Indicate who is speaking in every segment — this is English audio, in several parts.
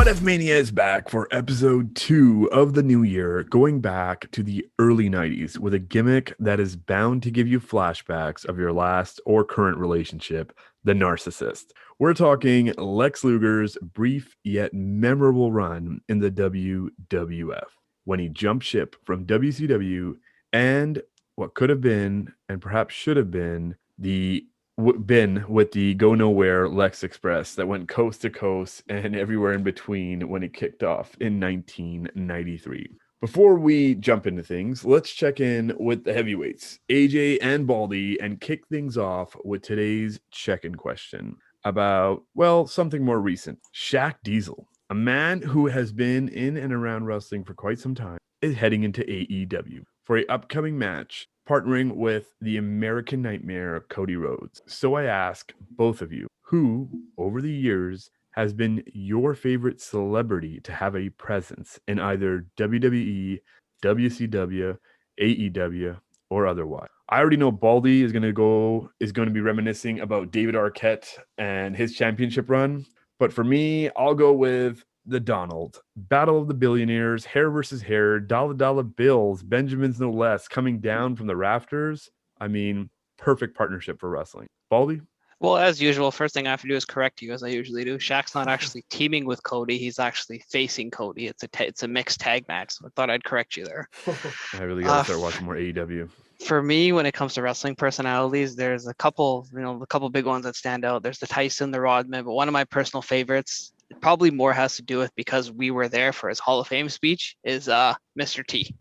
Speaker 1: IF Mania is back for episode 2 of the new year, going back to the early 90s with a gimmick that is bound to give you flashbacks of your last or current relationship, the Narcissist. We're talking Lex Luger's brief yet memorable run in the WWF when he jumped ship from WCW and what could have been and perhaps should have been been with the Go Nowhere Lex Express that went coast to coast and everywhere in between when it kicked off in 1993. Before we jump into things, let's check in with the heavyweights, AJ and Baldy, and kick things off with today's check-in question about, well, something more recent. Shaq Diesel, a man who has been in and around wrestling for quite some time, is heading into AEW for a upcoming match partnering with the American Nightmare, Cody Rhodes. So I ask both of you, who, over the years, has been your favorite celebrity to have a presence in either WWE, WCW, AEW, or otherwise? I already know Baldy is going to be reminiscing about David Arquette and his championship run, but for me, I'll go with the Donald. Battle of the Billionaires, hair versus hair, dollar bills, Benjamins no less, coming down from the rafters. I mean, perfect partnership for wrestling. Baldy?
Speaker 2: Well, as usual, first thing I have to do is correct you, as I usually do. Shaq's not actually teaming with Cody; he's actually facing Cody. It's a mixed tag match. So I thought I'd correct you there.
Speaker 1: I really got to start watching more AEW.
Speaker 2: For me, when it comes to wrestling personalities, there's a couple big ones that stand out. There's the Tyson, the Rodman, but one of my personal favorites, it probably more has to do with because we were there for his Hall of Fame speech, is Mr. T.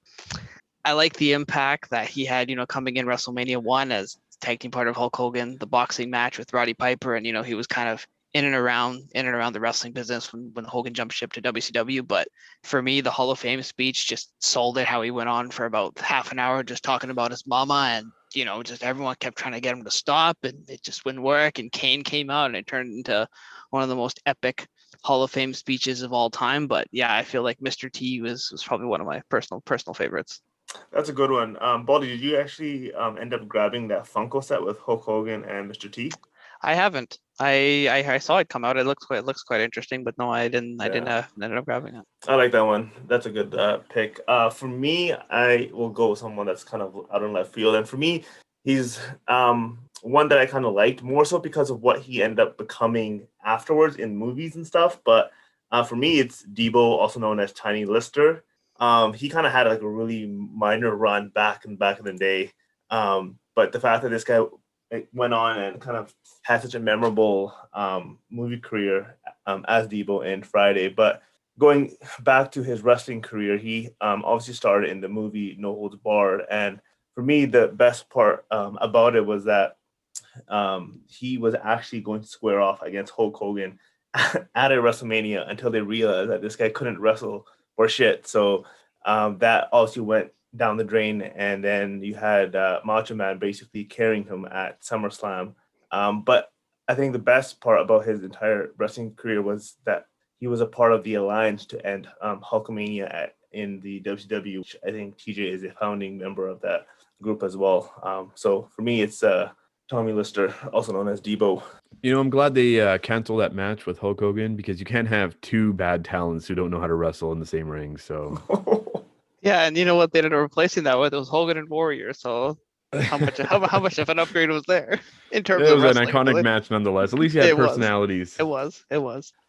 Speaker 2: I like the impact that he had, coming in Wrestlemania 1 as tag team part of Hulk Hogan, the boxing match with Roddy Piper, and he was kind of in and around the wrestling business when Hogan jumped ship to WCW. But for me, the Hall of Fame speech just sold it. How he went on for about half an hour just talking about his mama, and just everyone kept trying to get him to stop, and it just wouldn't work. And Kane came out, and it turned into one of the most epic Hall of Fame speeches of all time. But yeah, I feel like Mr. T was probably one of my personal favorites.
Speaker 3: That's a good one. Baldy, did you actually end up grabbing that Funko set with Hulk Hogan and Mr. T?
Speaker 2: I haven't. I saw it come out. It looks quite interesting, but no, I didn't. I didn't ended up grabbing it.
Speaker 3: I like that one. That's a good pick. For me, I will go with someone that's kind of out in left field, and for me, he's one that I kind of liked more so because of what he ended up becoming afterwards in movies and stuff. But for me, it's Debo, also known as Tiny Lister. He kind of had like a really minor run back in the day. But the fact that this guy went on and kind of had such a memorable movie career as Debo in Friday. But going back to his wrestling career, he obviously started in the movie No Holds Barred. And for me, the best part about it was that he was actually going to square off against Hulk Hogan at a WrestleMania until they realized that this guy couldn't wrestle for shit. So that also went down the drain, and then you had Macho Man basically carrying him at SummerSlam. But I think the best part about his entire wrestling career was that he was a part of the alliance to end Hulkamania in the WCW. Which I think TJ is a founding member of that group as well. So for me, it's Tommy Lister, also known as Debo.
Speaker 1: I'm glad they canceled that match with Hulk Hogan because you can't have two bad talents who don't know how to wrestle in the same ring. So
Speaker 2: yeah, and you know what they ended up replacing that with? It was Hogan and Warrior. So how much of an upgrade was there in terms of wrestling?
Speaker 1: It was an iconic match nonetheless. At least you had personalities.
Speaker 2: It was.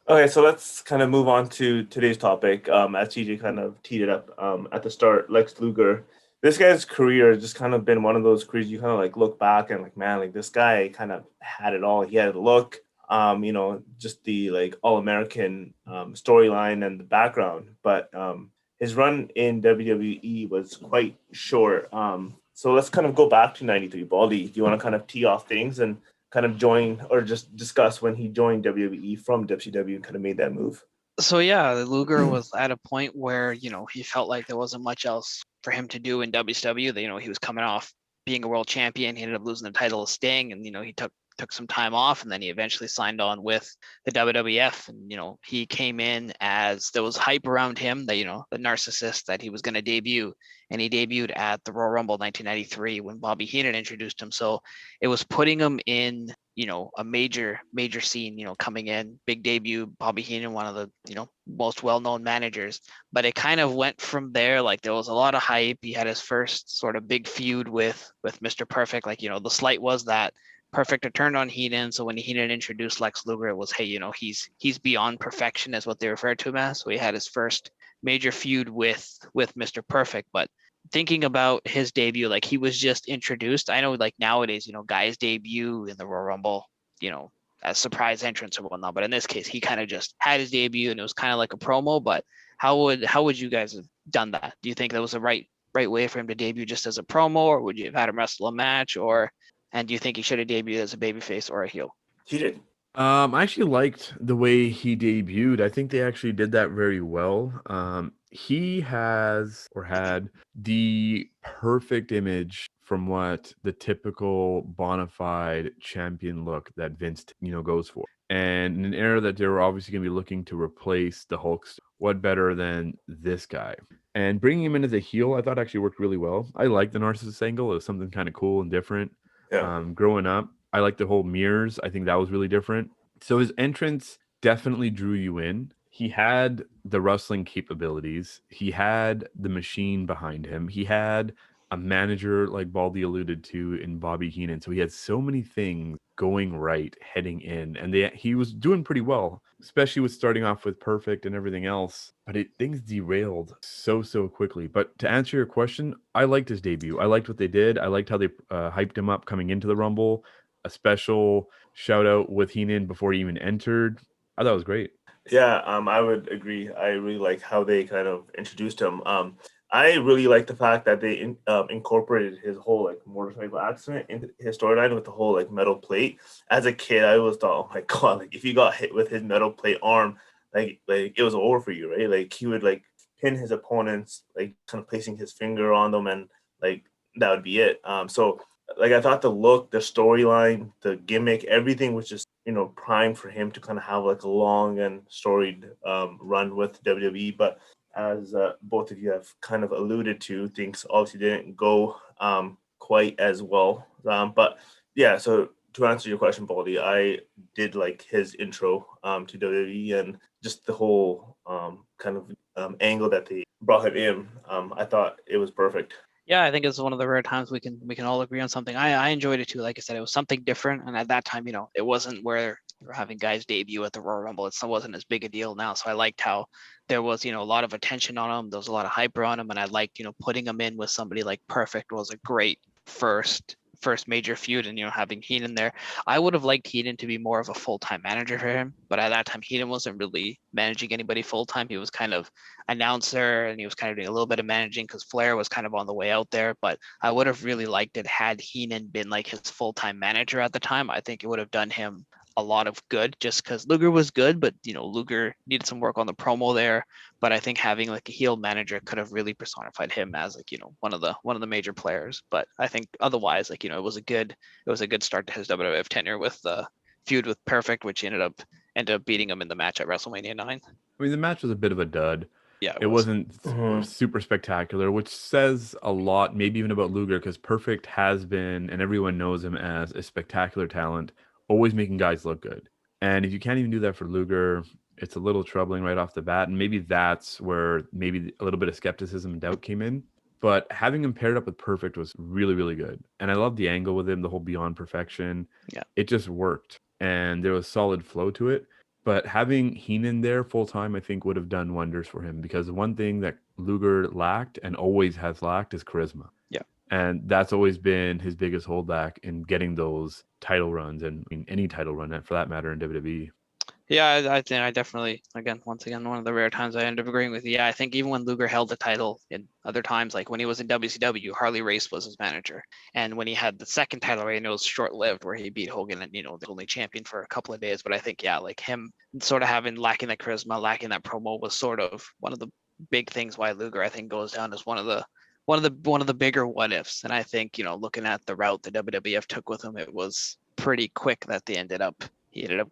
Speaker 3: Okay, so let's kind of move on to today's topic. As TJ kind of teed it up at the start, Lex Luger. This guy's career has just kind of been one of those careers you kind of like look back and like, man, like this guy kind of had it all. He had a look, just the like all-American storyline and the background. But his run in WWE was quite short. So let's kind of go back to 93. Baldy, do you want to kind of tee off things and kind of join or just discuss when he joined WWE from WCW and kind of made that move?
Speaker 2: So yeah, Luger was at a point where, he felt like there wasn't much else for him to do in WCW. He was coming off being a world champion. He ended up losing the title to Sting, and he took took some time off, and then he eventually signed on with the WWF. And he came in as there was hype around him that the Narcissist, that he was going to debut, and he debuted at the Royal Rumble 1993 when Bobby Heenan introduced him. So it was putting him in a major scene, coming in, big debut, Bobby Heenan, one of the most well-known managers. But it kind of went from there. Like, there was a lot of hype. He had his first sort of big feud with Mr. Perfect. Like, the slight was that Perfect had turned on Heenan, so when Heenan introduced Lex Luger, it was, hey, he's beyond perfection, is what they referred to him as. So he had his first major feud with Mr. Perfect. But thinking about his debut, like, he was just introduced. I know, like, nowadays, guys debut in the Royal Rumble, as surprise entrance or whatnot. But in this case, he kind of just had his debut, and it was kind of like a promo. But how would you guys have done that? Do you think that was the right way for him to debut, just as a promo, or would you have had him wrestle a match, and do you think he should have debuted as a babyface or a heel?
Speaker 3: He did.
Speaker 1: I actually liked the way he debuted. I think they actually did that very well. He has or had the perfect image from what the typical bona fide champion look that Vince, goes for. And in an era that they were obviously going to be looking to replace the Hulkster, what better than this guy? And bringing him in as a heel, I thought actually worked really well. I liked the Narcissist angle. It was something kind of cool and different.
Speaker 3: Yeah.
Speaker 1: Growing up, I like the whole mirrors. I think that was really different. So his entrance definitely drew you in. He had the wrestling capabilities. He had the machine behind him. He had a manager, like Baldy alluded to, in Bobby Heenan. So he had so many things going right heading in, and he was doing pretty well, especially with starting off with Perfect and everything else. But things derailed so quickly. But to answer your question, I liked his debut. I liked what they did. I liked how they hyped him up coming into the Rumble. A special shout out with Heenan before he even entered. I thought it was great.
Speaker 3: Yeah, I would agree. I really like how they kind of introduced him. I really like the fact that they incorporated his whole like motorcycle accident into his storyline with the whole like metal plate. As a kid, I always thought, oh my god, like if you got hit with his metal plate arm, like it was over for you, right? Like he would like pin his opponents, like kind of placing his finger on them, and like that would be it. So like I thought the look, the storyline, the gimmick, everything was just primed for him to kind of have like a long and storied run with WWE. But as both of you have kind of alluded to, things obviously didn't go quite as well. But yeah, so to answer your question, Baldy, I did like his intro to WWE and just the whole kind of angle that they brought him in. I thought it was perfect.
Speaker 2: Yeah, I think it's one of the rare times we can all agree on something. I enjoyed it too. Like I said, it was something different, and at that time, it wasn't where we're having guys debut at the Royal Rumble. It wasn't as big a deal now. So I liked how there was a lot of attention on him. There was a lot of hype around him, and I liked putting him in with somebody like Perfect was a great first major feud, and having Heenan there. I would have liked Heenan to be more of a full-time manager for him, but at that time Heenan wasn't really managing anybody full-time. He was kind of announcer, and he was kind of doing a little bit of managing because Flair was kind of on the way out there. But I would have really liked it had Heenan been like his full-time manager at the time. I think it would have done him a lot of good, just because Luger was good, but Luger needed some work on the promo there. But I think having like a heel manager could have really personified him as like one of the major players. But I think otherwise, like it was a good start to his WWF tenure with the feud with Perfect, which ended up beating him in the match at WrestleMania 9.
Speaker 1: I mean, the match was a bit of a dud.
Speaker 2: Yeah,
Speaker 1: It wasn't
Speaker 3: Mhm.
Speaker 1: super spectacular, which says a lot, maybe even about Luger, because Perfect has been, and everyone knows him as a spectacular talent, always making guys look good. And if you can't even do that for Luger, it's a little troubling right off the bat. And maybe that's where maybe a little bit of skepticism and doubt came in. But having him paired up with Perfect was really good. And I love the angle with him, the whole Beyond Perfection.
Speaker 2: Yeah.
Speaker 1: It just worked. And there was solid flow to it. But having Heenan there full time, I think, would have done wonders for him, because the one thing that Luger lacked and always has lacked is charisma.
Speaker 2: Yeah.
Speaker 1: And that's always been his biggest holdback in getting those title runs, and I mean, any title run for that matter in WWE.
Speaker 2: Yeah, I think I definitely, once again, one of the rare times I end up agreeing with you. Yeah, I think even when Luger held the title in other times, like when he was in WCW, Harley Race was his manager. And when he had the second title reign, it was short-lived, where he beat Hogan and, the only champion for a couple of days. But I think, yeah, like him sort of lacking that charisma, lacking that promo was sort of one of the big things why Luger, I think, goes down as one of the one of the bigger what ifs. And I think, looking at the route the WWF took with him, it was pretty quick that he ended up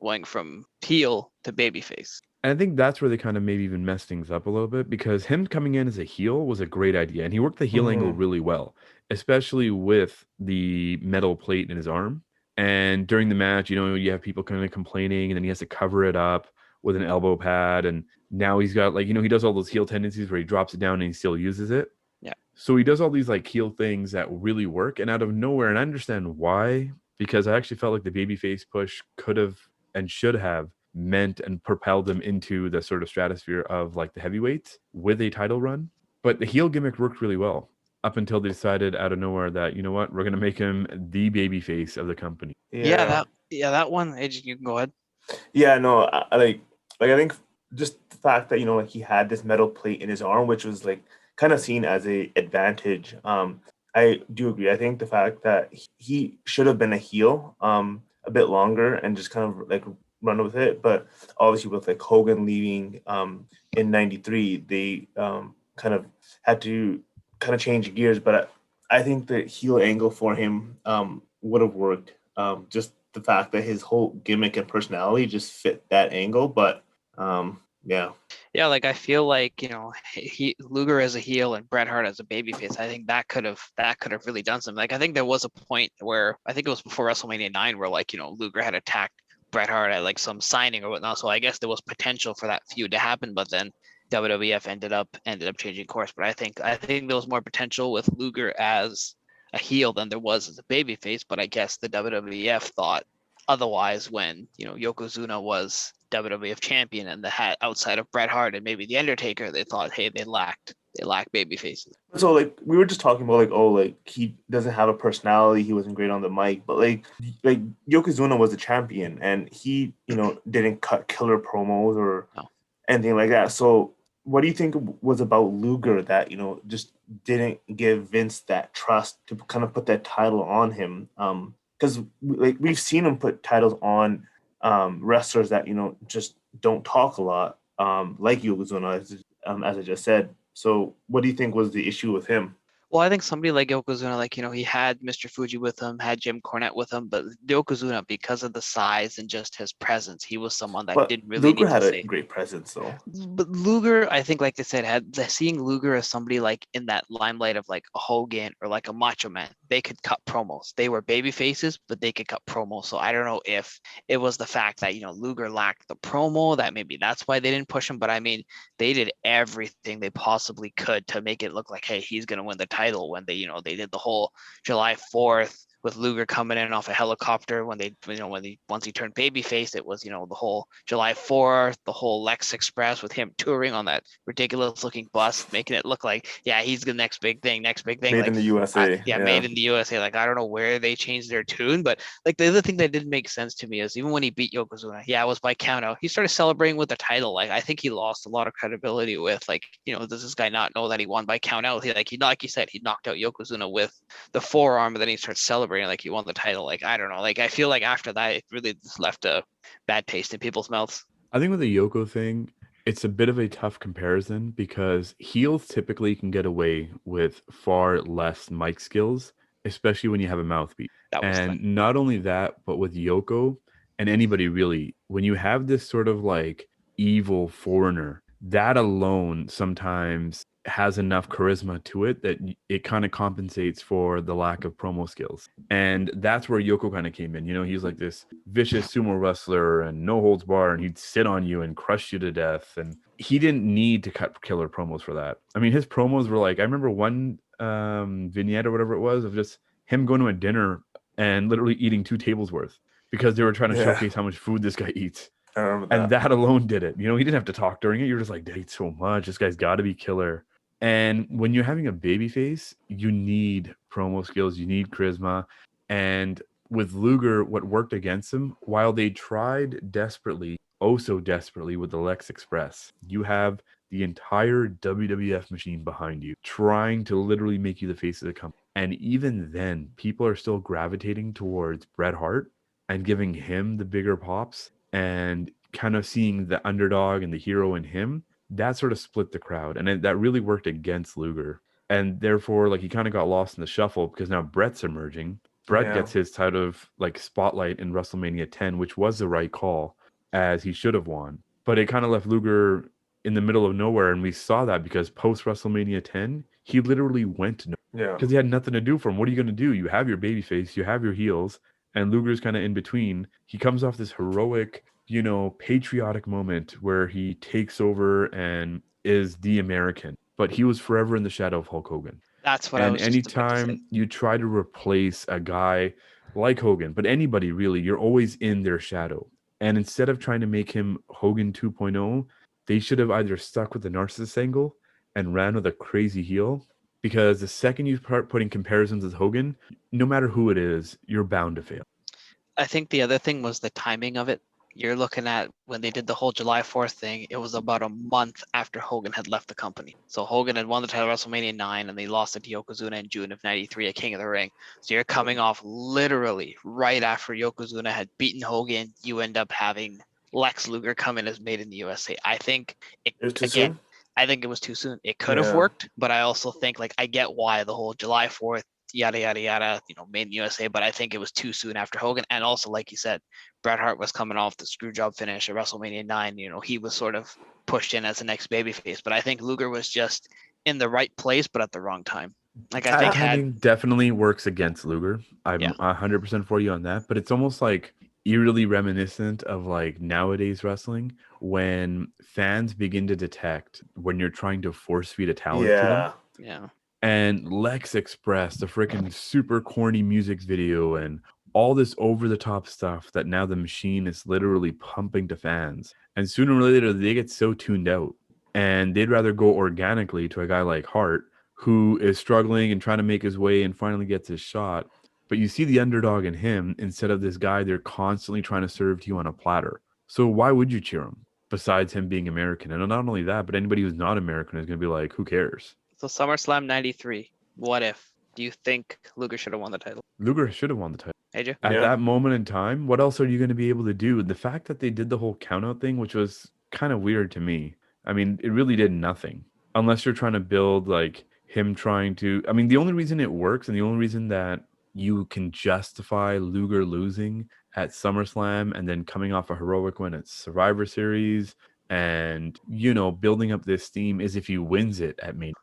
Speaker 2: going from heel to babyface.
Speaker 1: And I think that's where they kind of maybe even messed things up a little bit, because him coming in as a heel was a great idea. And he worked the heel angle really well, especially with the metal plate in his arm. And during the match, you have people kind of complaining, and then he has to cover it up with an elbow pad. And now he's got he does all those heel tendencies where he drops it down and he still uses it.
Speaker 2: Yeah.
Speaker 1: So he does all these heel things that really work, and out of nowhere, and I understand why, because I actually felt like the babyface push could have and should have meant and propelled them into the sort of stratosphere of the heavyweights with a title run. But the heel gimmick worked really well up until they decided out of nowhere that, you know what, we're going to make him the babyface of the company.
Speaker 2: That one. AJ, you can go ahead.
Speaker 3: Yeah, no, I think just the fact that he had this metal plate in his arm, which was kind of seen as a advantage. I do agree. I think the fact that he should have been a heel a bit longer and just kind of run with it, but obviously with Hogan leaving in '93, they kind of had to kind of change gears. But I think the heel angle for him would have worked. Just the fact that his whole gimmick and personality just fit that angle. But yeah,
Speaker 2: I feel Luger as a heel and Bret Hart as a babyface. I think that could have really done something. I think there was a point where I think it was before WrestleMania 9 where Luger had attacked Bret Hart at some signing or whatnot. So I guess there was potential for that feud to happen, but then WWF ended up changing course. But I think there was more potential with Luger as a heel than there was as a babyface. But I guess the WWF thought otherwise when Yokozuna was WWF champion and the hat outside of Bret Hart and maybe the Undertaker, they thought, hey, they lacked baby faces.
Speaker 3: So we were just talking about he doesn't have a personality, he wasn't great on the mic, but Yokozuna was the champion and he didn't cut killer promos or anything like that. So what do you think was about Luger that just didn't give Vince that trust to kind of put that title on him? Because we've seen him put titles on wrestlers that just don't talk a lot, like Yogazuna, as I just said. So what do you think was the issue with him?
Speaker 2: Well, I think somebody like Yokozuna, he had Mr. Fuji with him, had Jim Cornette with him, but Yokozuna, because of the size and just his presence, he was someone that didn't really
Speaker 3: Luger
Speaker 2: need to
Speaker 3: had
Speaker 2: say.
Speaker 3: a great presence, though.
Speaker 2: But Luger, I think, like I said, seeing Luger as somebody in that limelight of a Hogan or a Macho Man, they could cut promos. They were baby faces, but they could cut promos. So I don't know if it was the fact that, Luger lacked the promo, that maybe that's why they didn't push him. But I mean, they did everything they possibly could to make it look like, hey, he's going to win the title when they did the whole July 4th with Luger coming in off a helicopter when once he turned babyface. It was the whole July 4th, the whole Lex Express with him touring on that ridiculous looking bus, making it look like he's the next big thing.
Speaker 3: Made in the USA.
Speaker 2: Made in the USA. I don't know where they changed their tune, but the other thing that didn't make sense to me is even when he beat Yokozuna, it was by count out. He started celebrating with the title. I think he lost a lot of credibility with does this guy not know that he won by count out? He like you said, he knocked out Yokozuna with the forearm, and then he starts celebrating like he won the title. I don't know. I feel like after that, it really just left a bad taste in people's mouths.
Speaker 1: I think with the Yoko thing, it's a bit of a tough comparison because heels typically can get away with far less mic skills, especially when you have a mouthpiece. And not only that, but with Yoko and anybody really, when you have this sort of evil foreigner, that alone sometimes has enough charisma to it that it kind of compensates for the lack of promo skills. And that's where Yoko kind of came in. He's like this vicious sumo wrestler and no holds bar, and he'd sit on you and crush you to death. And he didn't need to cut killer promos for that. I mean, his promos were I remember one vignette or whatever it was of just him going to a dinner and literally eating 2 tables worth because they were trying to showcase how much food this guy eats.
Speaker 3: I remember that.
Speaker 1: And that alone did it. He didn't have to talk during it. You're just like, they eat so much. This guy's got to be killer. And when you're having a baby face, you need promo skills, you need charisma. And with Luger, what worked against him, while they tried desperately, oh so desperately with the Lex Express, you have the entire WWF machine behind you, trying to literally make you the face of the company. And even then, people are still gravitating towards Bret Hart and giving him the bigger pops and kind of seeing the underdog and the hero in him. That sort of split the crowd, and that really worked against Luger. And therefore, like, he kind of got lost in the shuffle because now Brett's emerging. Brett gets his type of like spotlight in WrestleMania 10, which was the right call, as he should have won. But it kind of left Luger in the middle of nowhere, and we saw that because post WrestleMania 10, he literally went to nowhere because he had nothing to do for him. What are you going to do? You have your babyface, you have your heels, and Luger's kind of in between. He comes off this heroic, patriotic moment where he takes over and is the American, but he was forever in the shadow of Hulk Hogan.
Speaker 2: That's what I
Speaker 1: And
Speaker 2: was just about to say.
Speaker 1: anytime you try to replace a guy like Hogan, but anybody really, you're always in their shadow. And instead of trying to make him Hogan 2.0, they should have either stuck with the narcissist angle and ran with a crazy heel. Because the second you start putting comparisons with Hogan, no matter who it is, you're bound to fail.
Speaker 2: I think the other thing was the timing of it. You're looking at when they did the whole July 4th thing, it was about a month after Hogan had left the company. So Hogan had won the title at WrestleMania 9 and they lost it to Yokozuna in June of 93 at King of the Ring. So you're coming off literally right after Yokozuna had beaten Hogan. You end up having Lex Luger come in as Made in the USA. I think
Speaker 3: It was too soon?
Speaker 2: I think it was too soon. It could have worked, but I also think like I get why the whole July 4th yada yada yada, Made in USA, but I think it was too soon after Hogan. And also, like you said, Bret Hart was coming off the screw job finish at WrestleMania 9. He was sort of pushed in as the next babyface. But I think Luger was just in the right place, but at the wrong time. Like I think
Speaker 1: timing definitely works against Luger. I'm
Speaker 2: Yeah.
Speaker 1: 100% for you on that, but it's almost like eerily reminiscent of like nowadays wrestling when fans begin to detect when you're trying to force feed a talent to them.
Speaker 2: Yeah.
Speaker 1: And Lex Express, the freaking super corny music video, and all this over the top stuff that now the machine is literally pumping to fans. And sooner or later, they get so tuned out and they'd rather go organically to a guy like Hart, who is struggling and trying to make his way and finally gets his shot. But you see the underdog in him instead of this guy they're constantly trying to serve to you on a platter. So why would you cheer him besides him being American? And not only that, but anybody who's not American is going to be like, who cares?
Speaker 2: So SummerSlam 93. What if? Do you think Luger should have won the title?
Speaker 1: Luger should have won the title.
Speaker 2: AJ?
Speaker 1: At that moment in time, what else are you going to be able to do? The fact that they did the whole countout thing, which was kind of weird to me. I mean, it really did nothing. Unless you're trying to build like him trying to. I mean, the only reason it works and the only reason that you can justify Luger losing at SummerSlam and then coming off a heroic win at Survivor Series and, building up this steam is if he wins it at Mania.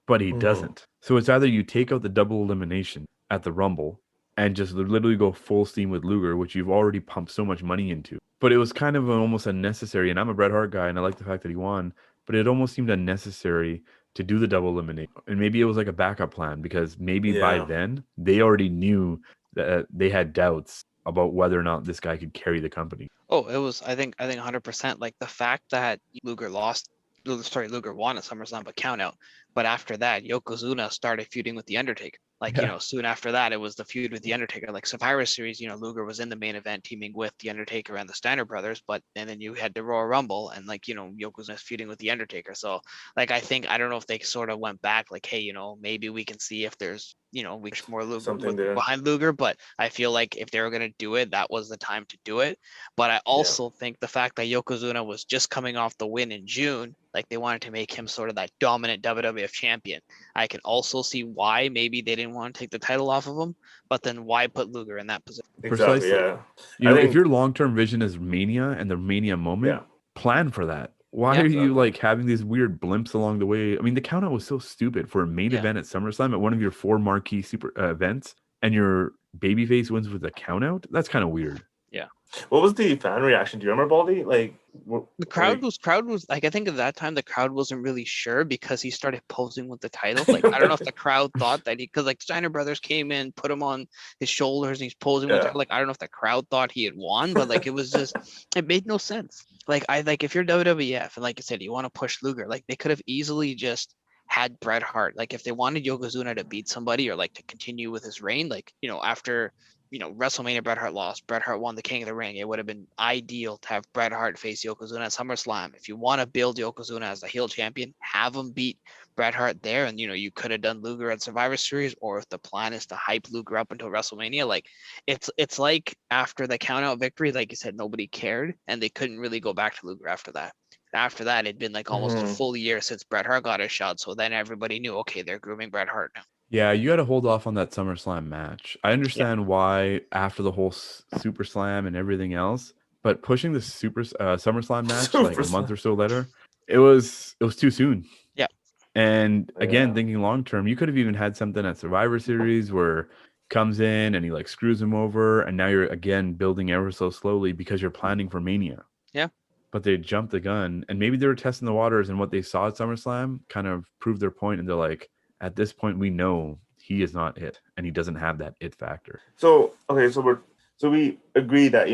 Speaker 1: But he doesn't. So it's either you take out the double elimination at the Rumble and just literally go full steam with Luger, which you've already pumped so much money into. But it was kind of almost unnecessary. And I'm a Bret Hart guy, and I like the fact that he won. But it almost seemed unnecessary to do the double elimination. And maybe it was like a backup plan because maybe by then they already knew that they had doubts about whether or not this guy could carry the company.
Speaker 2: Oh, it was, I think 100%. Like the fact that Luger won at SummerSlam, but count out. But after that, Yokozuna started feuding with The Undertaker. Like, soon after that, it was the feud with The Undertaker. Like Survivor Series, Luger was in the main event teaming with The Undertaker and the Steiner brothers. And then you had the Royal Rumble and Yokozuna's feuding with The Undertaker. So like, I don't know if they sort of went back like, hey, maybe we can see if there's, we push more Luger behind Luger. But I feel like if they were going to do it, that was the time to do it. But I also think the fact that Yokozuna was just coming off the win in June, like they wanted to make him sort of that dominant WWF champion. I can also see why maybe they didn't want to take the title off of him, but then why put Luger in that position?
Speaker 3: Exactly, yeah.
Speaker 1: If your long-term vision is Mania and the Mania moment, plan for that. Why are you like having these weird blimps along the way? I mean, the countout was so stupid for a main event at SummerSlam at one of your 4 marquee super events, and your babyface wins with a countout. That's kind of weird.
Speaker 2: Yeah.
Speaker 3: What was the fan reaction? Do you remember, Baldy? Like
Speaker 2: the crowd was like, I think at that time the crowd wasn't really sure because he started posing with the title. Like I don't know if the crowd thought that because like Steiner brothers came in, put him on his shoulders, and he's posing with it. Like I don't know if the crowd thought he had won, but like it was just it made no sense. Like if you're WWF and like I said, you want to push Luger, like they could have easily just had Bret Hart. Like if they wanted Yokozuna to beat somebody or like to continue with his reign, like after WrestleMania, Bret Hart lost. Bret Hart won the King of the Ring. It would have been ideal to have Bret Hart face Yokozuna at SummerSlam. If you want to build Yokozuna as a heel champion, have him beat Bret Hart there. And, you could have done Luger at Survivor Series, or if the plan is to hype Luger up until WrestleMania, like it's like after the countout victory, like you said, nobody cared and they couldn't really go back to Luger after that. after that, it'd been like almost a
Speaker 3: Mhm.
Speaker 2: full year since Bret Hart got his shot. So then everybody knew, okay, they're grooming Bret Hart now.
Speaker 1: Yeah, you got to hold off on that SummerSlam match. I understand why after the whole Super Slam and everything else, but pushing the SummerSlam match like a month or so later, it was too soon.
Speaker 2: Yeah.
Speaker 1: And again,
Speaker 3: Yeah.
Speaker 1: thinking long term, you could have even had something at Survivor Series where comes in and he like screws him over, and now you're again building ever so slowly because you're planning for Mania.
Speaker 2: Yeah.
Speaker 1: But they jumped the gun, and maybe they were testing the waters, and what they saw at SummerSlam kind of proved their point, and they're like, at this point, we know he is not it, and he doesn't have that it factor.
Speaker 3: So okay, so we agree that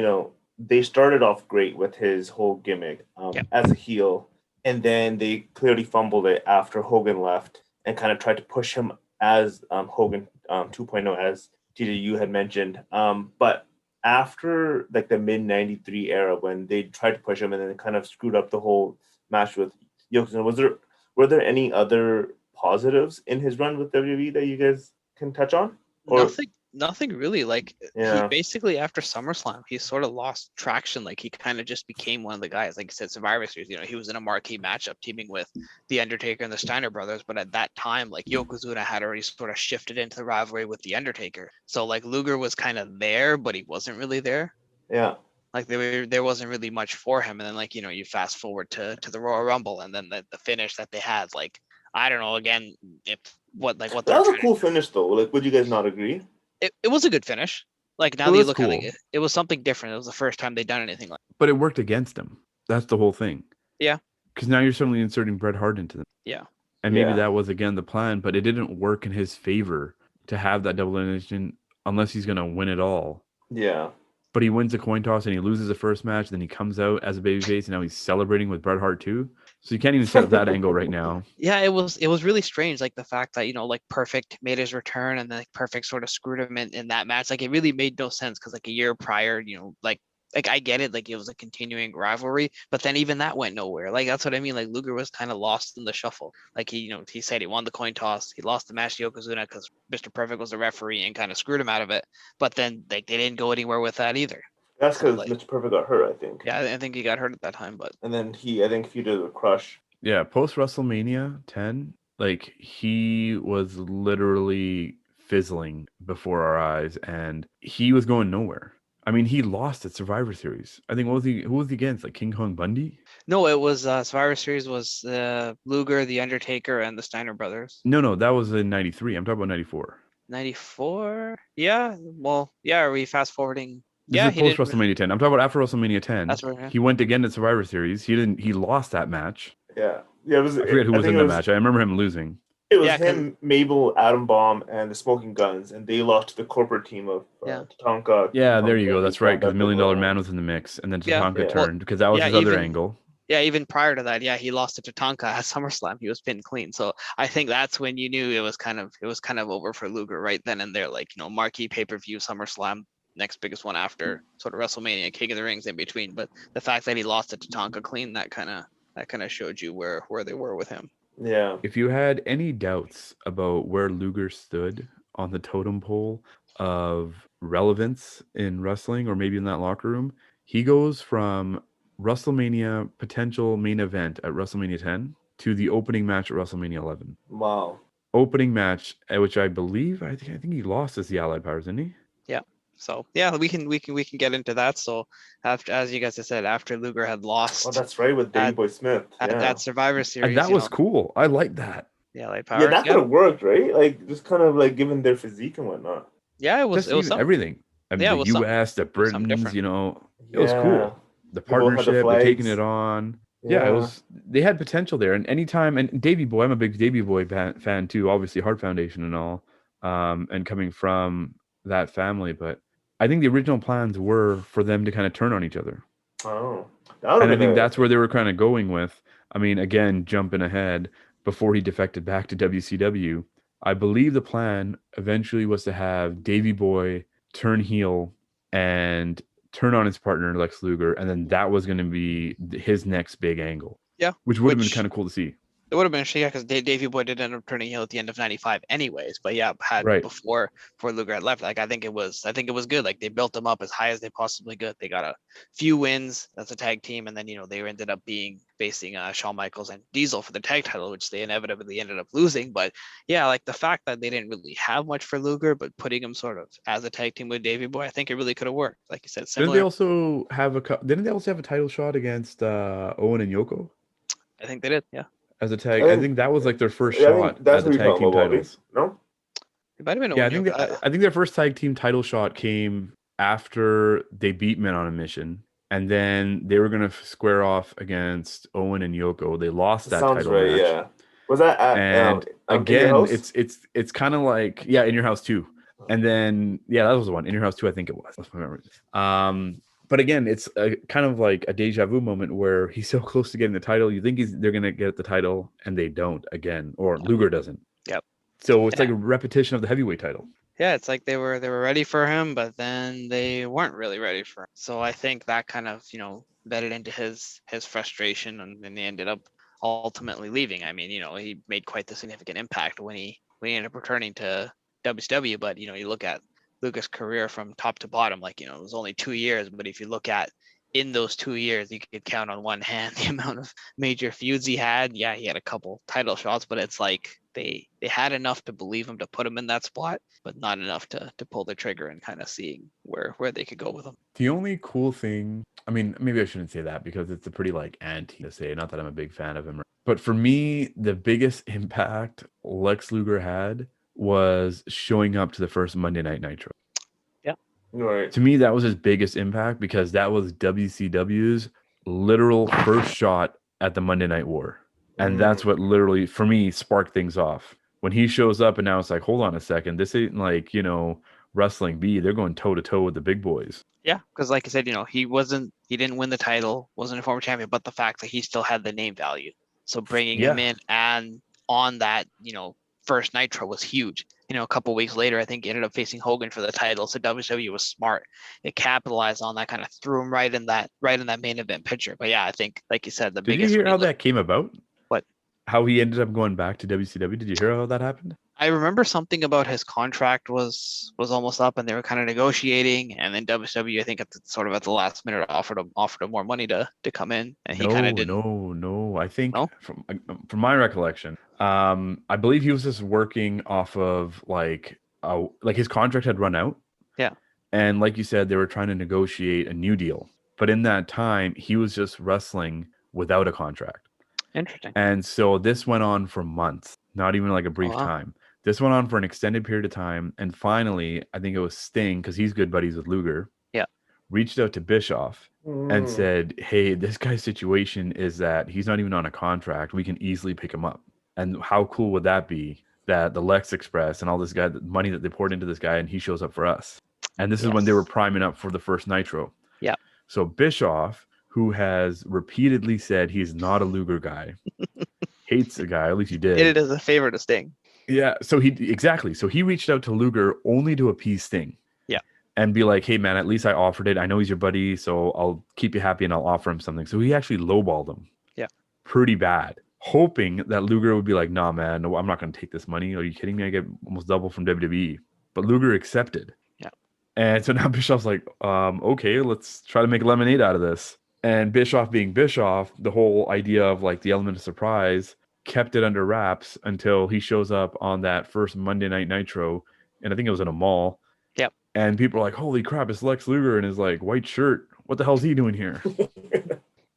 Speaker 3: they started off great with his whole gimmick as a heel, and then they clearly fumbled it after Hogan left and kind of tried to push him as Hogan 2.0, as TJU had mentioned. But after like the mid '93 era, when they tried to push him and then kind of screwed up the whole match with Yogazuna, were there any other positives in his run with WWE that you guys can touch on? Or
Speaker 2: Nothing really. Like he basically after SummerSlam, he sort of lost traction. Like he kind of just became one of the guys. Like you said, Survivor Series. He was in a marquee matchup teaming with the Undertaker and the Steiner brothers. But at that time, like Yokozuna had already sort of shifted into the rivalry with the Undertaker. So like Luger was kind of there, but he wasn't really there.
Speaker 3: Yeah.
Speaker 2: Like there wasn't really much for him. And then like you fast forward to the Royal Rumble, and then the finish that they had. Like I don't know. Again, what
Speaker 3: that was a cool finish though. Like, would you guys not agree?
Speaker 2: It was a good finish. Like now that you look at it, it was something different. It was the first time they'd done anything like.
Speaker 1: But it worked against him. That's the whole thing.
Speaker 2: Yeah.
Speaker 1: Because now you're suddenly inserting Bret Hart into them.
Speaker 2: Yeah.
Speaker 1: And maybe that was again the plan, but it didn't work in his favor to have that double elimination unless he's gonna win it all.
Speaker 3: Yeah.
Speaker 1: But he wins the coin toss and he loses the first match, then he comes out as a babyface, and now he's celebrating with Bret Hart too. So you can't even set up that angle right now.
Speaker 2: Yeah, it was really strange, like the fact that like Perfect made his return and then like Perfect sort of screwed him in that match. Like it really made no sense because like a year prior, like I get it, like it was a continuing rivalry, but then even that went nowhere. Like that's what I mean. Like Luger was kind of lost in the shuffle. Like he said he won the coin toss, he lost the match to Yokozuna because Mr. Perfect was the referee and kind of screwed him out of it. But then like they didn't go anywhere with that either.
Speaker 3: That's because Mr. Perfect got hurt, I think.
Speaker 2: Yeah, I think he got hurt at that time, but.
Speaker 3: And then I think feuded with Crush.
Speaker 1: Yeah, post Wrestlemania 10, like he was literally fizzling before our eyes, and he was going nowhere. I mean, he lost at Survivor Series. I think who was he against? Like King Kong Bundy?
Speaker 2: No, it was Survivor Series was Luger, the Undertaker, and the Steiner brothers.
Speaker 1: No, that was in '93. I'm talking about '94.
Speaker 2: '94? Yeah. Well, yeah. Are we fast forwarding?
Speaker 1: This is post WrestleMania 10. I'm talking about after WrestleMania 10.
Speaker 2: That's right.
Speaker 1: He went again to Survivor Series. He lost that match.
Speaker 3: Yeah. It was.
Speaker 1: I forget who was in the match. I remember him losing.
Speaker 3: It was him, Mabel, Adam Bomb, and the Smoking Guns, and they lost to the corporate team of Tatanka.
Speaker 1: Yeah, there you go. That's right, because $1 Million Man was in the mix, and then Tatanka turned because that was his other angle.
Speaker 2: Yeah, even prior to that, he lost to Tatanka at SummerSlam. He was pinned clean. So I think that's when you knew it was kind of over for Luger right then and there. Like marquee pay-per-view SummerSlam, next biggest one after sort of WrestleMania, King of the Rings in between. But the fact that he lost to Tatanka clean, that kind of showed you where they were with him.
Speaker 3: Yeah.
Speaker 1: If you had any doubts about where Luger stood on the totem pole of relevance in wrestling or maybe in that locker room, he goes from WrestleMania potential main event at WrestleMania 10 to the opening match at WrestleMania 11.
Speaker 3: Wow.
Speaker 1: Opening match, which I believe I think he lost as the Allied Powers, didn't he?
Speaker 2: Yeah. So yeah, we can get into that. So after, as you guys have said, after Luger had lost,
Speaker 3: that's right, with Davey Boy Smith
Speaker 2: at that Survivor Series,
Speaker 1: and that was cool. I like that.
Speaker 2: Yeah, like Power.
Speaker 3: Yeah, that could have worked, right? Like just kind of like given their physique and whatnot.
Speaker 2: Yeah, it was
Speaker 1: everything. I mean, the U.S., the Britons, it was cool. The partnership, taking it on. Yeah, it was. They had potential there, and anytime. And Davey Boy, I'm a big Davey Boy fan too. Obviously, Heart Foundation and all, and coming from that family, but I think the original plans were for them to kind of turn on each other.
Speaker 3: Oh.
Speaker 1: And I think that's where they were kind of going with. I mean, again, jumping ahead, before he defected back to WCW, I believe the plan eventually was to have Davey Boy turn heel and turn on his partner, Lex Luger, and then that was going to be his next big angle.
Speaker 2: Yeah.
Speaker 1: Which would have been kind of cool to see.
Speaker 2: It would have been interesting, yeah, because Davey Boy did end up turning heel at the end of '95, anyways. But yeah, had
Speaker 1: Right.
Speaker 2: before Luger had left, like I think it was good. Like they built them up as high as they possibly could. They got a few wins as a tag team, and then they ended up facing Shawn Michaels and Diesel for the tag title, which they inevitably ended up losing. But yeah, like the fact that they didn't really have much for Luger, but putting him sort of as a tag team with Davey Boy, I think it really could have worked. Like you said,
Speaker 1: Didn't they
Speaker 2: similar.
Speaker 1: also have Didn't they also have a title shot against Owen and Yoko
Speaker 2: I think they did. Yeah,
Speaker 1: as a tag?
Speaker 3: I
Speaker 1: I
Speaker 3: think-
Speaker 1: think that was like their first
Speaker 3: Yeah, I
Speaker 1: shot
Speaker 3: think that's
Speaker 1: at
Speaker 3: what
Speaker 1: the
Speaker 3: you're
Speaker 1: tag
Speaker 3: talking
Speaker 1: team
Speaker 3: about, Bobby.
Speaker 1: titles.
Speaker 3: No?
Speaker 2: it might have been.
Speaker 1: Yeah, I
Speaker 2: Owen
Speaker 1: think
Speaker 2: Yoko.
Speaker 1: I think their first tag team title shot came after they beat Men on a Mission, and then they were gonna square off against Owen and Yoko. They lost that
Speaker 3: Sounds
Speaker 1: title
Speaker 3: right,
Speaker 1: match.
Speaker 3: yeah. Was that at
Speaker 1: And
Speaker 3: in your
Speaker 1: again,
Speaker 3: house?
Speaker 1: it's kind of like, yeah, in your house too. And then that was the one, in your house too. I think it was. That's my memory. But again, it's kind of like a deja vu moment where he's so close to getting the title. You think they're gonna get the title, and they don't again, or Luger doesn't.
Speaker 2: Yep.
Speaker 1: So it's like
Speaker 2: Yeah.
Speaker 1: a repetition of the heavyweight title.
Speaker 2: Yeah, it's like they were ready for him, but then they weren't really ready for him. So I think that kind of bedded into his frustration, and then he ended up ultimately leaving. I mean, he made quite the significant impact when he ended up returning to WCW. But you look at Luger's career from top to bottom, like it was only 2 years, but if you look at in those 2 years, you could count on one hand the amount of major feuds he had. Yeah, he had a couple title shots, but it's like they had enough to believe him to put him in that spot, but not enough to pull the trigger and kind of seeing where they could go with him.
Speaker 1: The only cool thing, I mean, maybe I shouldn't say that because it's a pretty like anti to say, not that I'm a big fan of him. But for me, the biggest impact Lex Luger had was showing up to the first Monday Night Nitro.
Speaker 2: Yeah.
Speaker 3: Right.
Speaker 1: To me, that was his biggest impact because that was WCW's literal first shot at the Monday Night War. And that's what literally, for me, sparked things off. When he shows up and now it's like, hold on a second, this ain't like, Wrestling B. They're going toe to toe with the big boys.
Speaker 2: Yeah, because like I said, he didn't win the title, wasn't a former champion, but the fact that he still had the name value. So bringing him in and on that, first Nitro was huge. A couple weeks later, I think he ended up facing Hogan for the title. So WWE was smart. It capitalized on that, kind of threw him right in that main event picture. But yeah, I think, like you said, the
Speaker 1: Did
Speaker 2: biggest.
Speaker 1: you hear how that came about?
Speaker 2: What?
Speaker 1: How he ended up going back to WCW? Did you hear how that happened?
Speaker 2: I remember something about his contract was almost up, and they were kind of negotiating, and then WCW, I think at the last minute, offered him more money to come in, and he kind of didn't.
Speaker 1: No. I think
Speaker 2: No?
Speaker 1: from my recollection, I believe he was just working off of like his contract had run out.
Speaker 2: Yeah.
Speaker 1: And like you said, they were trying to negotiate a new deal, but in that time, he was just wrestling without a contract.
Speaker 2: Interesting.
Speaker 1: And so this went on for months, not even like a brief time. This went on for an extended period of time. And finally, I think it was Sting, because he's good buddies with Luger.
Speaker 2: Yeah.
Speaker 1: Reached out to Bischoff and said, hey, this guy's situation is that he's not even on a contract. We can easily pick him up. And how cool would that be that the Lex Express and all this guy, the money that they poured into this guy, and he shows up for us. And this is when they were priming up for the first Nitro.
Speaker 2: Yeah.
Speaker 1: So Bischoff, who has repeatedly said he's not a Luger guy, hates the guy, at least he did.
Speaker 2: It is a favor to Sting.
Speaker 1: Yeah, so he reached out to Luger only to appease Sting.
Speaker 2: Yeah.
Speaker 1: And be like, hey man, at least I offered it. I know he's your buddy, so I'll keep you happy and I'll offer him something. So he actually lowballed him.
Speaker 2: Yeah.
Speaker 1: Pretty bad. Hoping that Luger would be like, nah man, no, I'm not gonna take this money. Are you kidding me? I get almost double from WWE. But Luger accepted.
Speaker 2: Yeah.
Speaker 1: And so now Bischoff's like, okay, let's try to make lemonade out of this. And Bischoff being Bischoff, the whole idea of like the element of surprise kept it under wraps until he shows up on that first Monday Night Nitro, and I think it was in a mall.
Speaker 2: Yep.
Speaker 1: And people are like, holy crap, it's Lex Luger in his like white shirt. What the hell's he doing here?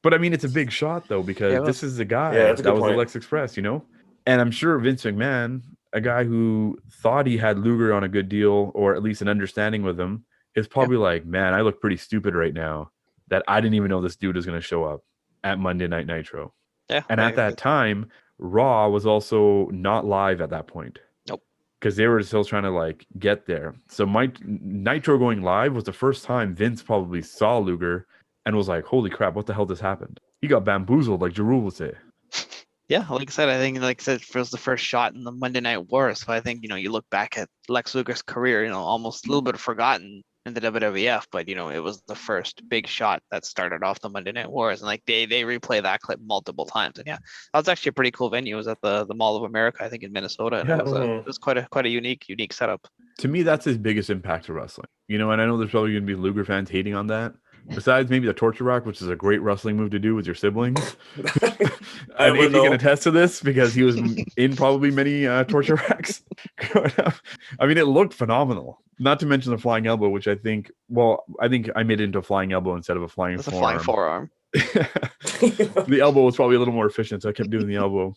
Speaker 1: But I mean, it's a big shot though, because this is the guy that was the Lex Express, And I'm sure Vince McMahon, a guy who thought he had Luger on a good deal or at least an understanding with him, is probably like, man, I look pretty stupid right now that I didn't even know this dude was going to show up at Monday Night Nitro.
Speaker 2: Yeah.
Speaker 1: And at that time, Raw was also not live at that point.
Speaker 2: Nope.
Speaker 1: Because they were still trying to like get there. So Nitro going live was the first time Vince probably saw Luger and was like, holy crap, what the hell just happened? He got bamboozled, like Jarul would say.
Speaker 2: Yeah, like I said, it was the first shot in the Monday Night War. So I think, you look back at Lex Luger's career, almost a little bit forgotten in the WWF, but it was the first big shot that started off the Monday Night Wars, and like they replay that clip multiple times. And yeah, that was actually a pretty cool venue. It was at the Mall of America, I think, in Minnesota, and
Speaker 1: Yeah.
Speaker 2: it was quite a unique setup.
Speaker 1: To me, that's his biggest impact to wrestling. And I know there's probably going to be Luger fans hating on that. Besides maybe the torture rack, which is a great wrestling move to do with your siblings. And AJ can attest to this because he was in probably many torture racks growing up. I mean, it looked phenomenal. Not to mention the flying elbow, which I think I made it into a flying elbow instead of a flying
Speaker 2: It's a
Speaker 1: forearm.
Speaker 2: flying forearm.
Speaker 1: The elbow was probably a little more efficient, so I kept doing the elbow.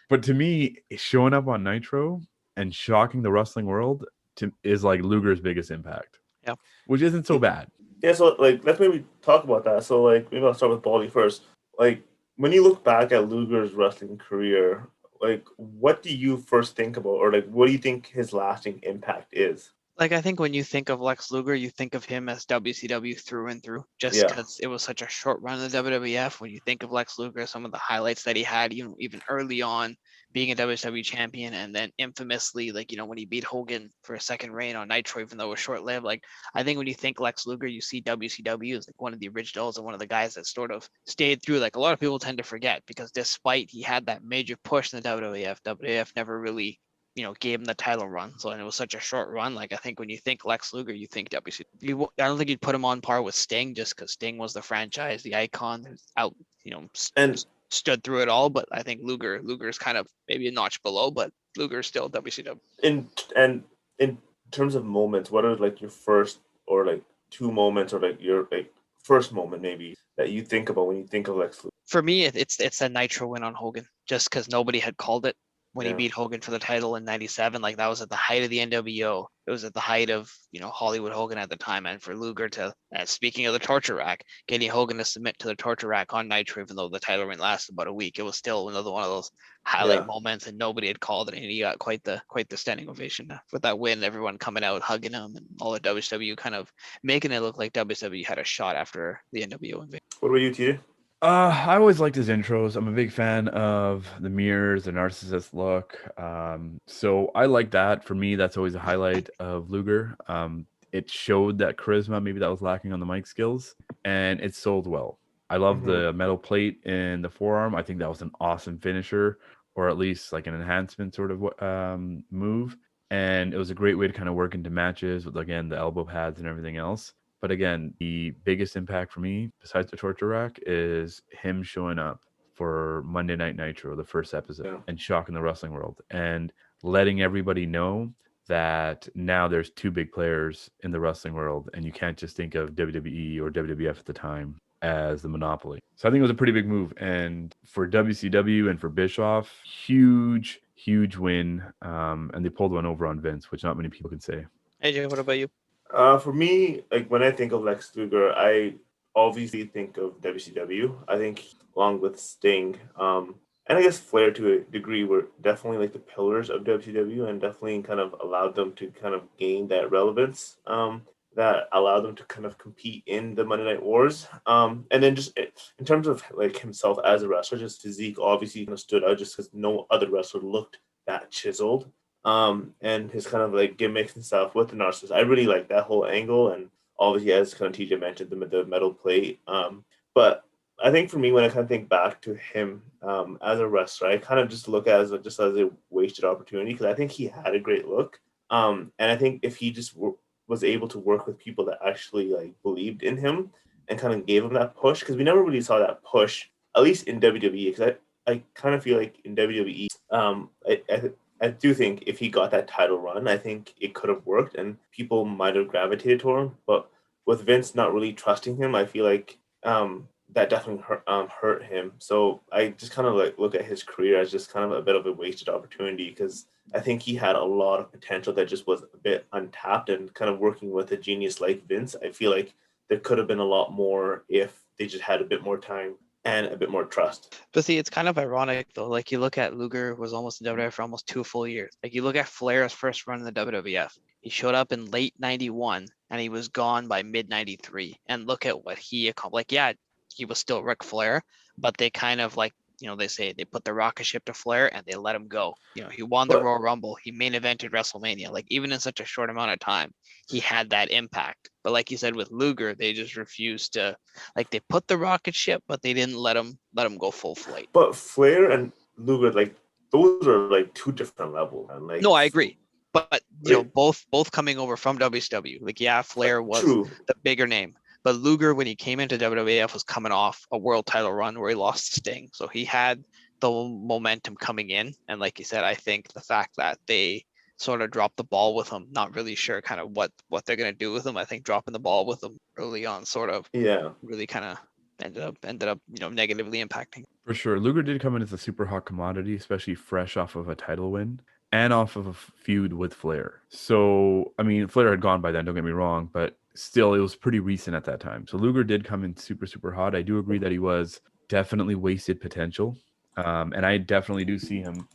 Speaker 1: But to me, showing up on Nitro and shocking the wrestling world is like Luger's biggest impact.
Speaker 2: Yeah.
Speaker 1: Which isn't so bad.
Speaker 3: Yeah, so like let's maybe talk about that. So like maybe I'll start with Baldy first. Like when you look back at Luger's wrestling career, like what do you first think about, or like what do you think his lasting impact is?
Speaker 2: Like, I think when you think of Lex Luger, you think of him as WCW through and through, just because it was such a short run in the WWF. When you think of Lex Luger, some of the highlights that he had, even early on, being a WCW champion, and then infamously, like, when he beat Hogan for a second reign on Nitro, even though it was short-lived. Like, I think when you think Lex Luger, you see WCW as like one of the originals and one of the guys that sort of stayed through. Like, a lot of people tend to forget, because despite he had that major push in the WWF never really gave him the title run. So, and it was such a short run. Like, I think when you think Lex Luger, you think WCW. I don't think you'd put him on par with Sting, just because Sting was the franchise, the icon who's out,
Speaker 3: And
Speaker 2: stood through it all. But I think Luger's kind of maybe a notch below, but Luger's still WCW.
Speaker 3: in terms of moments, what are like your first or like two moments, or like your like first moment maybe that you think about when you think of Lex Luger?
Speaker 2: For me, it's a Nitro win on Hogan, just because nobody had called it when he
Speaker 3: Yeah.
Speaker 2: beat Hogan for the title in '97. Like, that was at the height of the NWO. It was at the height of Hollywood Hogan at the time. And for Luger to, speaking of the torture rack, getting Hogan to submit to the torture rack on Nitro, even though the title reign lasted about a week, it was still another one of those highlight
Speaker 3: Yeah.
Speaker 2: moments, and nobody had called it, and he got quite the standing ovation with that win. Everyone coming out hugging him, and all the WCW kind of making it look like WCW had a shot after the NWO invasion.
Speaker 3: What about you, TJ?
Speaker 1: I always liked his intros. I'm a big fan of the mirrors, the narcissist look. So I like that. For me, that's always a highlight of Luger. It showed that charisma, maybe that was lacking on the mic skills, and it sold well. I love the metal plate in the forearm. I think that was an awesome finisher, or at least like an enhancement sort of move. And it was a great way to kind of work into matches with, again, the elbow pads and everything else. But again, the biggest impact for me, besides the torture rack, is him showing up for Monday Night Nitro, the first episode, and shocking the wrestling world and letting everybody know that now there's two big players in the wrestling world, and you can't just think of WWE or WWF at the time as the monopoly. So I think it was a pretty big move. And for WCW and for Bischoff, huge win. And they pulled one over on Vince, which not many people can say.
Speaker 2: AJ, what about you?
Speaker 3: For me, like when I think of Lex Luger, I obviously think of WCW. I think along with Sting, and I guess Flair to a degree were definitely like the pillars of WCW, and definitely kind of allowed them to kind of gain that relevance. That allowed them to kind of compete in the Monday Night Wars. And then just in terms of like himself as a wrestler, just physique obviously kind of stood out just because no other wrestler looked that chiseled. And his kind of like gimmicks and stuff with the Narcissist. I really like that whole angle, and obviously, as kind of TJ mentioned, the metal plate. But I think for me, when I kind of think back to him as a wrestler, I kind of just look at it as a wasted opportunity, because I think he had a great look. And I think if he just was able to work with people that actually like believed in him and kind of gave him that push, because we never really saw that push, at least in WWE. Because I kind of feel like in WWE, I do think if he got that title run, I think it could have worked and people might have gravitated to him. But with Vince not really trusting him, I feel like that definitely hurt him. So I just kind of like look at his career as just kind of a bit of a wasted opportunity, because I think he had a lot of potential that just was a bit untapped. And kind of working with a genius like Vince, I feel like there could have been a lot more if they just had a bit more time and a bit more trust.
Speaker 2: But see, it's kind of ironic though. Like, you look at Luger was almost in WWF for almost 2 full years. Like, you look at Flair's first run in the WWF. He showed up in late '91 and he was gone by mid '93. And look at what he accomplished. Like, yeah, he was still Ric Flair, but they kind of like they say they put the rocket ship to Flair and they let him go. He won the Royal Rumble. He main evented WrestleMania. Like, even in such a short amount of time, he had that impact. But like you said with Luger, they just refused to. Like, they put the rocket ship, but they didn't let him go full flight.
Speaker 3: But Flair and Luger, like, those are like two different levels. And like,
Speaker 2: no, I agree. But both coming over from WCW. Like, yeah, Flair was the bigger name. But Luger, when he came into WWF, was coming off a world title run where he lost to Sting. So he had the momentum coming in. And like you said, I think the fact that they sort of dropped the ball with him, not really sure kind of what they're going to do with him. I think dropping the ball with him early on sort of really kind of ended up negatively impacting.
Speaker 1: For sure. Luger did come in as a super hot commodity, especially fresh off of a title win and off of a feud with Flair. So, I mean, Flair had gone by then, don't get me wrong, but still, it was pretty recent at that time. So Luger did come in super, super hot. I do agree that he was definitely wasted potential. And I definitely do see him,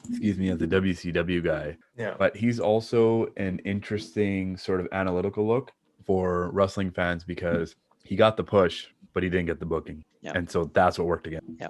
Speaker 1: excuse me, as a WCW guy.
Speaker 3: Yeah.
Speaker 1: But he's also an interesting sort of analytical look for wrestling fans because he got the push, but he didn't get the booking.
Speaker 2: Yeah.
Speaker 1: And so that's what worked again.
Speaker 2: Yeah.